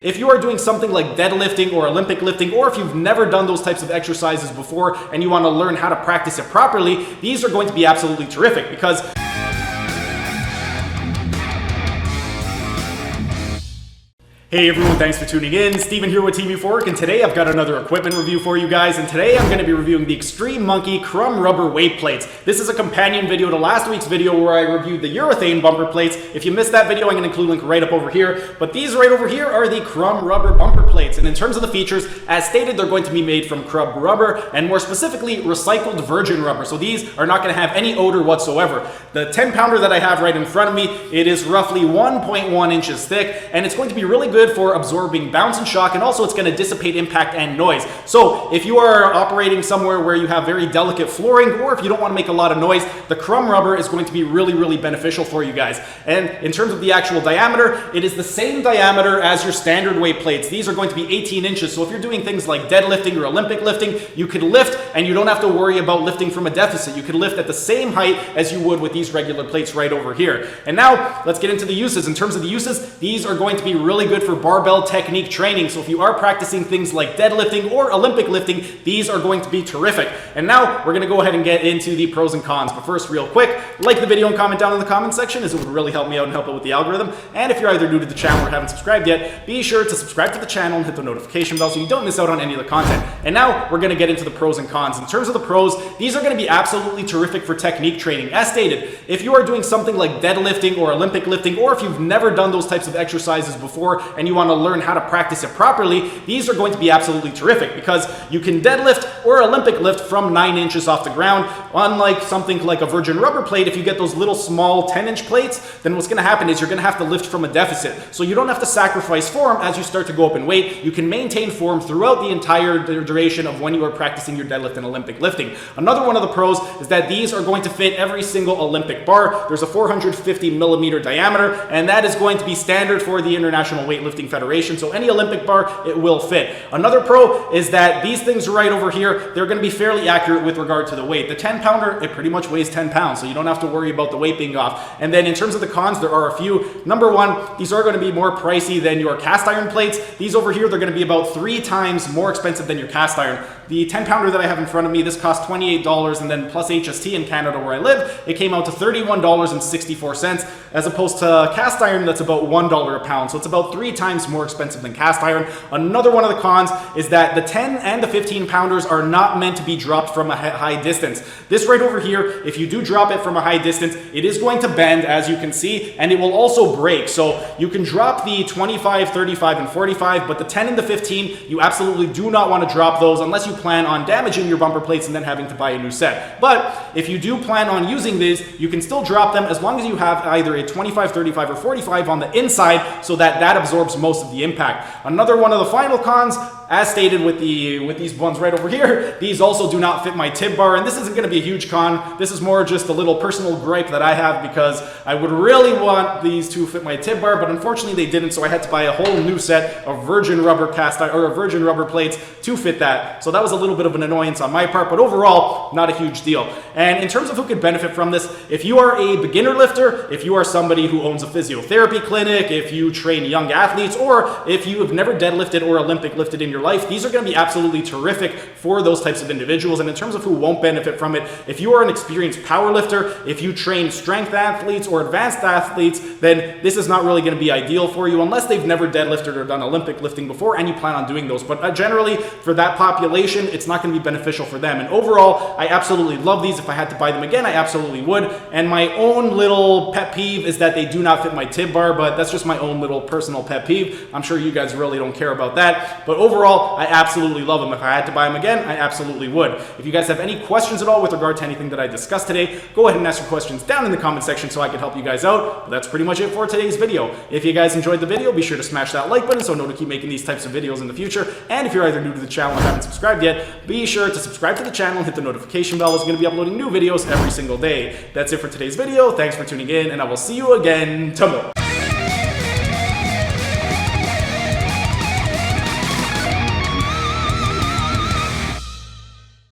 If you are doing something like deadlifting or Olympic lifting, or if you've never done those types of exercises before and you want to learn how to practice it properly, these are going to be absolutely terrific because hey everyone, thanks for tuning in. Steven here with TV4Work, and today I've got another equipment review for you guys, and today I'm going to be reviewing the Xtreme Monkey Crumb rubber weight plates. This is a companion video to last week's video where I reviewed the urethane bumper plates. If you missed that video, I'm going to include a link right up over here, but these right over here are the Crumb rubber bumper plates, and in terms of the features, as stated, they're going to be made from Crumb rubber, and more specifically, recycled virgin rubber, so these are not going to have any odor whatsoever. The 10-pounder that I have right in front of me, it is roughly 1.1 inches thick, and it's going to be really good for absorbing bounce and shock, and also it's going to dissipate impact and noise. So if you are operating somewhere where you have very delicate flooring, or if you don't want to make a lot of noise, the Crumb rubber is going to be really beneficial for you guys. And in terms of the actual diameter, it is the same diameter as your standard weight plates. These are going to be 18 inches, so if you're doing things like deadlifting or Olympic lifting, you could lift and you don't have to worry about lifting from a deficit. You could lift at the same height as you would with these regular plates right over here. And now let's get into the uses. In terms of the uses, these are going to be really good for barbell technique training. So if you are practicing things like deadlifting or Olympic lifting, these are going to be terrific. And now we're going to go ahead and get into the pros and cons. But first, real quick, like the video and comment down in the comment section, as it would really help me out and help out with the algorithm. And if you're either new to the channel or haven't subscribed yet, be sure to subscribe to the channel and hit the notification bell so you don't miss out on any of the content. And now we're going to get into the pros and cons. In terms of the pros, these are going to be absolutely terrific for technique training. As stated, if you are doing something like deadlifting or Olympic lifting, or if you've never done those types of exercises before and you want to learn how to practice it properly, these are going to be absolutely terrific because you can deadlift or Olympic lift from 9 inches off the ground. Unlike something like a virgin rubber plate, if you get those little small 10-inch plates, then what's going to happen is you're going to have to lift from a deficit. So you don't have to sacrifice form as you start to go up in weight. You can maintain form throughout the entire duration of when you are practicing your deadlift and Olympic lifting. Another one of the pros is that these are going to fit every single Olympic bar. There's a 450 millimeter diameter, and that is going to be standard for the International Weightlifting Federation. So any Olympic bar, it will fit. Another pro is that these things right over here, they're going to be fairly accurate with regard to the weight. The 10-pounder, it pretty much weighs 10 pounds, so you don't have to worry about the weight being off. And then in terms of the cons, there are a few. Number one, these are going to be more pricey than your cast iron plates. These over here, they're going to be about 3 times more expensive than your cast iron. The 10-pounder that I have in front of me, this cost $28, and then plus HST in Canada where I live, it came out to $31.64, as opposed to cast iron that's about $1 a pound. So it's about 3 times more expensive than cast iron. Another one of the cons is that the 10 and the 15-pounders are not meant to be dropped from a high distance. This right over here, if you do drop it from a high distance, it is going to bend, as you can see, and it will also break. So you can drop the 25, 35, and 45, but the 10 and the 15, you absolutely do not want to drop those unless you plan on damaging your bumper plates and then having to buy a new set. But if you do plan on using these, you can still drop them as long as you have either a 25, 35, or 45 on the inside so that that absorbs most of the impact. Another one of the final cons, as stated with these ones right over here, these also do not fit my tib bar, and this isn't going to be a huge con. This is more just a little personal gripe that I have because I would really want these to fit my tib bar, but unfortunately they didn't, so I had to buy a whole new set of virgin rubber virgin rubber plates to fit that. So that was a little bit of an annoyance on my part, but overall, not a huge deal. And in terms of who could benefit from this, if you are a beginner lifter, if you are somebody who owns a physiotherapy clinic, if you train young athletes, or if you have never deadlifted or Olympic lifted in your life, these are going to be absolutely terrific for those types of individuals. And in terms of who won't benefit from it, if you are an experienced power lifter, if you train strength athletes or advanced athletes, then this is not really going to be ideal for you unless they've never deadlifted or done Olympic lifting before and you plan on doing those. But generally, for that population, it's not going to be beneficial for them. And overall, I absolutely love these. If I had to buy them again, I absolutely would. And my own little pet peeve is that they do not fit my tib bar, but that's just my own little personal pet peeve. I'm sure you guys really don't care about that. But overall, I absolutely love them. If I had to buy them again, I absolutely would. If you guys have any questions at all with regard to anything that I discussed today, go ahead and ask your questions down in the comment section so I can help you guys out. But that's pretty much it for today's video. If you guys enjoyed the video, be sure to smash that like button so I know to keep making these types of videos in the future. And if you're either new to the channel or haven't subscribed yet, be sure to subscribe to the channel and hit the notification bell. It's going to be uploading new videos every single day. That's it for today's video. Thanks for tuning in, and I will see you again tomorrow.